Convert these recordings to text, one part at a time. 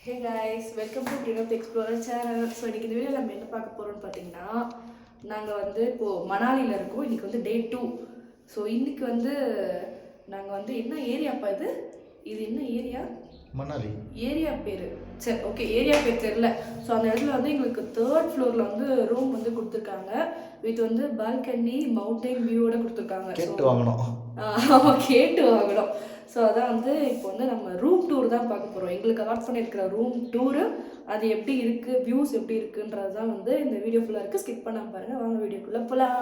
Hey guys, welcome to dream of explorer channel. So இன்றைக்கி இந்த video நம்ம என்ன பார்க்க போகிறோம்னு பார்த்தீங்கன்னா, நாங்கள் வந்து இப்போது மணாலியில் இருக்கோம். இன்றைக்கி வந்து டே 2. ஸோ இன்றைக்கி வந்து நாங்கள் வந்து என்ன ஏரியாப்பா இது என்ன ஏரியா? மணாலி ஏரியா பேர் சரி, ஓகே, ஏரியா பேர் தெரில. ஸோ அந்த இடத்துல வந்து எங்களுக்கு 3rd ஃப்ளோரில் வந்து ரூம் வந்து கொடுத்துருக்காங்க. வித் வந்து பால்கனி மவுண்டைன் வியூவோட கொடுத்துருக்காங்க. கேட்டு வாங்கணும். ஆமாம், கேட்டு வாங்கணும். ஸோ அதான் வந்து இப்போ வந்து நம்ம ரூம் டூர் தான் பார்க்க போகிறோம். எங்களுக்கு அலாட் பண்ணியிருக்கிற ரூம் டூரு அது எப்படி இருக்குது, வியூஸ் எப்படி இருக்குன்றது தான் வந்து இந்த வீடியோ ஃபுல்லாக இருக்குது. ஸ்கிப் பண்ணாமல் பாருங்கள். வாங்க வீடியோக்குள்ளே போகலாம்.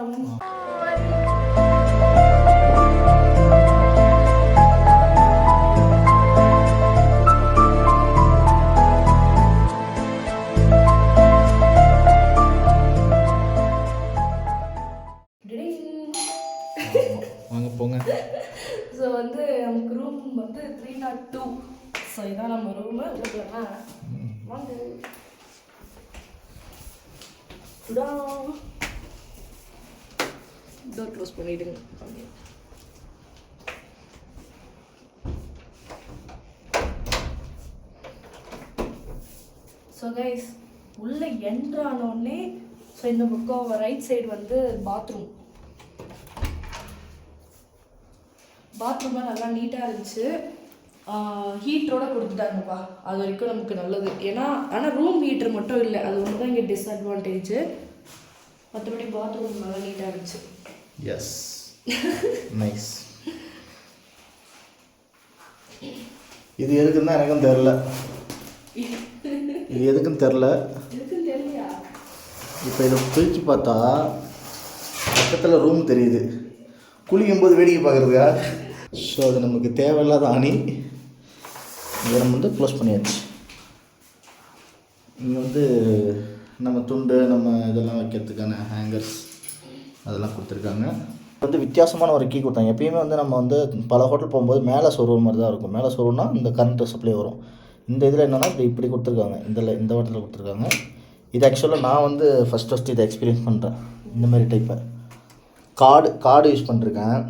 வாங்க போங்க. ஸோ வந்து நமக்கு ரூம் வந்து 302. ஸோ இதான் நம்ம ரூமு. இருக்கலாமா? வாங்க. டோர் க்ளோஸ் பண்ணிவிடுங்க. ஸோ கைஸ், உள்ளே என்ட்ரானோடனே ஸோ இந்த பக்கம் ரைட் சைடு வந்து பாத்ரூம்லாம் நல்லா நீட்டாக இருந்துச்சு. ஹீட்டரோட கொடுத்துட்டாங்கப்பா. அது வரைக்கும் நமக்கு நல்லது. ஏன்னா ஆனால் ரூம் ஹீட்டர் மட்டும் இல்லை, அது ஒன்று தான் இங்கே டிஸ்அட்வான்டேஜு. மற்றபடி பாத்ரூம் நல்லா நீட்டாக இருந்துச்சு. Yes, nice. இது எதுக்குன்னு தான் எனக்கும் தெரில. இது எதுக்குன்னு தெரில. தெரியலையா? இப்போ இதை பிரித்து பார்த்தா பக்கத்தில் ரூம் தெரியுது. குளிக்கும்போது வேடிக்கை பார்க்குறதுக்கா? ஸோ அது நமக்கு தேவையில்லாத ஆணி. இதை நம்ம வந்து க்ளோஸ் பண்ணியாச்சு. இங்கே வந்து நம்ம துண்டு நம்ம இதெல்லாம் வைக்கிறதுக்கான ஹேங்கர்ஸ் அதெல்லாம் கொடுத்துருக்காங்க. வந்து வித்தியாசமான ஒரு கீ கொடுத்தாங்க. எப்பயுமே வந்து நம்ம வந்து பல ஹோட்டல் போகும்போது மேலே சொருவ மாதிரி தான் இருக்கும். மேலே சொருவுனா இந்த கரண்ட் சப்ளை வரும். இந்த இதில் என்னென்னா இப்படி கொடுத்துருக்காங்க. இந்த வாட்டத்தில் கொடுத்துருக்காங்க. இது ஆக்சுவலாக நான் வந்து ஃபஸ்ட்டு இதை எக்ஸ்பீரியன்ஸ் பண்ணுறேன். இந்த மாதிரி டைப்பை கார்டு யூஸ் பண்ணிருக்கேன்.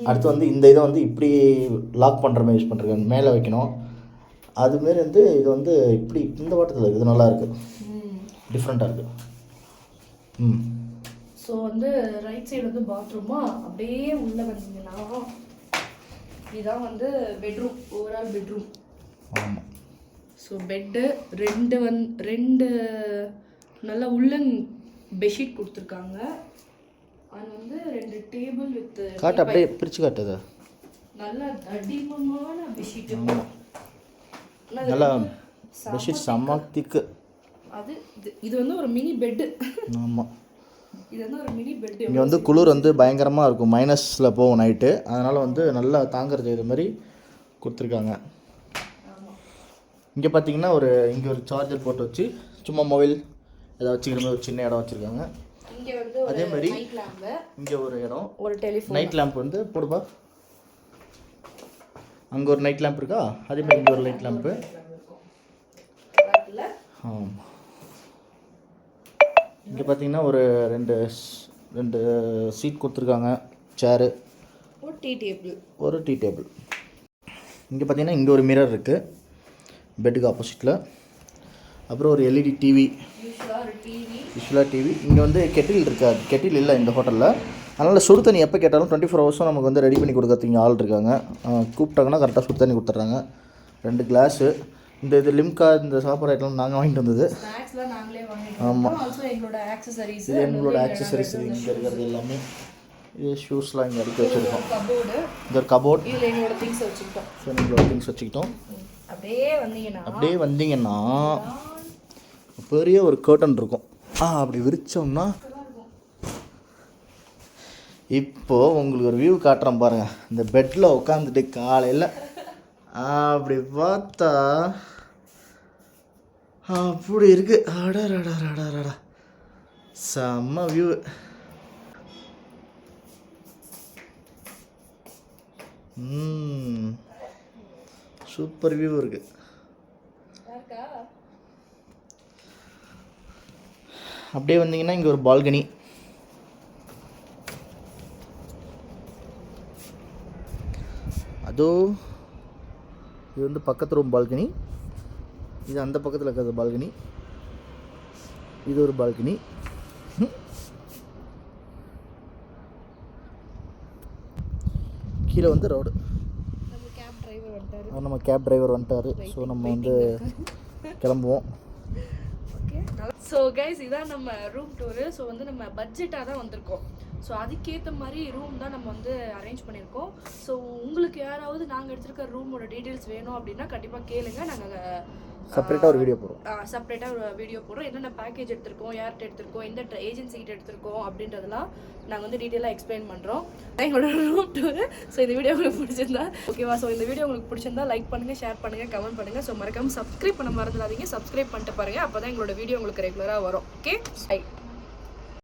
அடுத்து வந்து இந்த இதை வந்து இப்படி லாக் பண்ணுற மாதிரி யூஸ் பண்ணிருக்கேன். மேலே வைக்கணும். அதுமாரி வந்து இது வந்து இப்படி இந்த வாட்டத்தில் இருக்குது. இது நல்லாயிருக்கு, டிஃப்ரெண்ட்டாக இருக்குது. ஸோ வந்து ரைட் சைடு வந்து பாத்ரூமா, அப்படியே உள்ளே வந்தீங்கன்னா இதுதான் வந்து பெட்ரூம், ஓவரால் பெட்ரூம். ஆமாம். ஸோ பெட்டு ரெண்டு நல்லா உள்ளன் பெட்ஷீட் கொடுத்துருக்காங்க. அது வந்து 2 டேபிள் வித் காட்டு, அப்படியே பிரித்து காட்டுது. நல்ல தடிமமான பெட்ஷீட். நல்லா பெட்ஷீட் செம்ம திக்கு. அது இது வந்து ஒரு மினி பெட்டு. ஆமாம், இது வந்து ஒரு மினி பெட்டு. இங்கே வந்து குளிர் வந்து பயங்கரமாக இருக்கும். மைனஸில் போகும் நைட்டு. அதனால் வந்து நல்லா தாங்கிறது இது மாதிரி கொடுத்துருக்காங்க. இங்கே பார்த்தீங்கன்னா இங்கே ஒரு சார்ஜர் போட்டு வச்சு சும்மா மொபைல் ஏதாவது வச்சுக்கிற மாதிரி ஒரு சின்ன இடம் வச்சுருக்காங்க. இங்கே வந்து அதே மாதிரி இங்கே ஒரு இடம், ஒரு டெலிஃபோன், நைட் லேம்ப் வந்து போடுப்பா. அங்கே ஒரு நைட் லேம்ப் இருக்கா? அதே மாதிரி இங்கே ஒரு லைட் லேம்ப்பு. ஆமாம். இங்கே பார்த்தீங்கன்னா ஒரு ரெண்டு சீட் கொடுத்துருக்காங்க. சேரு, ஒரு டீ டேபிள். இங்கே பார்த்தீங்கன்னா இங்கே ஒரு மிரர் இருக்குது பெட்டுக்கு ஆப்போசிட்டில். அப்புறம் ஒரு எல்இடி டிவி, யூஸ்வலாக டிவி. இங்கே வந்து கெட்டில் இருக்காது. கெட்டில் இல்லை இந்த ஹோட்டலில். அதனால் சுடு தண்ணி எப்போ கேட்டாலும் 24 ஹவர்ஸும் நமக்கு வந்து ரெடி பண்ணி கொடுக்கறதுக்கு இங்கே ஆள் இருக்காங்க. கூப்பிட்டாங்கன்னா கரெக்டாக சுடு தண்ணி கொடுத்துட்றாங்க. 2 கிளாஸு. இது லிம்கா இந்த சாப்பாடு ஐட்டம் நாங்கள் வாங்கிட்டு வந்தது. ஆமாம், இது எங்களோட ஆக்சசரிஸ். இங்கே இருக்கிறது எல்லாமே. இது ஷூஸ்லாம் இங்கே அடுக்கி வச்சுருக்கோம். இது ஒரு கபோர்ட். ஸோ எங்களோட திங்ஸ் வச்சுக்கிட்டோம். அப்படியே வந்தீங்கன்னா பெரிய ஒரு கர்டன் இருக்கும். அப்படி விரிச்சோம்னா இப்போது உங்களுக்கு ஒரு வியூ காட்டுறேன் பாருங்கள். இந்த பெட்டில் உட்காந்துட்டு காலையில் அப்படி பார்த்தா அப்படி இருக்குது. அடடா செம்ம வியூ. சூப்பர் வியூ இருக்குது. அப்படியே வந்தீங்கன்னா இங்கே ஒரு பால்கனி. அதோ இது வந்து பக்கத்து ரூம் பால்கனி. இது அந்த பக்கத்தில் இருக்கிறது பால்கனி, இது ஒரு பால்கனி. கீழே வந்து ரோடு. நம்ம கேப் டிரைவர் வந்துட்டார். ஸோ நம்ம வந்து கிளம்புவோம். ஓகே. ஸோ கைஸ் இதான் நம்ம ரூம் டூரு. ஸோ வந்து நம்ம பட்ஜெட்டாக தான் வந்திருக்கோம். ஸோ அதுக்கேற்ற மாதிரி ரூம் தான் நம்ம வந்து அரேஞ்ச் பண்ணியிருக்கோம். ஸோ உங்களுக்கு யாராவது நாங்கள் எடுத்துருக்க ரூமோட டீட்டெயில்ஸ் வேணும் அப்படின்னா கண்டிப்பாக கேளுங்க. நாங்கள் செப்பரேட்டாக ஒரு வீடியோ போடுறோம். செப்பரேட்டாக ஒரு வீடியோ போடுறோம். என்னென்ன பேக்கேஜ் எடுத்திருக்கோம், யார்கிட்ட எடுத்திருக்கோம், எந்த ஏஜென்சிகிட்ட எடுத்திருக்கோம் அப்படின்றதெல்லாம் நாங்கள் வந்து டீட்டெயிலாக எக்ஸ்பிளைன் பண்ணுறோம். எங்களோட ரூம் டூரு. ஸோ இந்த வீடியோ உங்களுக்கு பிடிச்சிருந்தா ஓகேவா? ஸோ இந்த வீடியோ உங்களுக்கு பிடிச்சிருந்தா லைக் பண்ணுங்கள், ஷேர் பண்ணுங்கள், கமெண்ட் பண்ணுங்கள். ஸோ மறக்காமல் சப்ஸ்கிரைப் பண்ண மறந்துடாதீங்க. சப்ஸ்கிரைப் பண்ணிட்டு பாருங்கள். அப்போ தான் எங்களோட வீடியோ உங்களுக்கு ரெகுலராக வரும். Okay, by.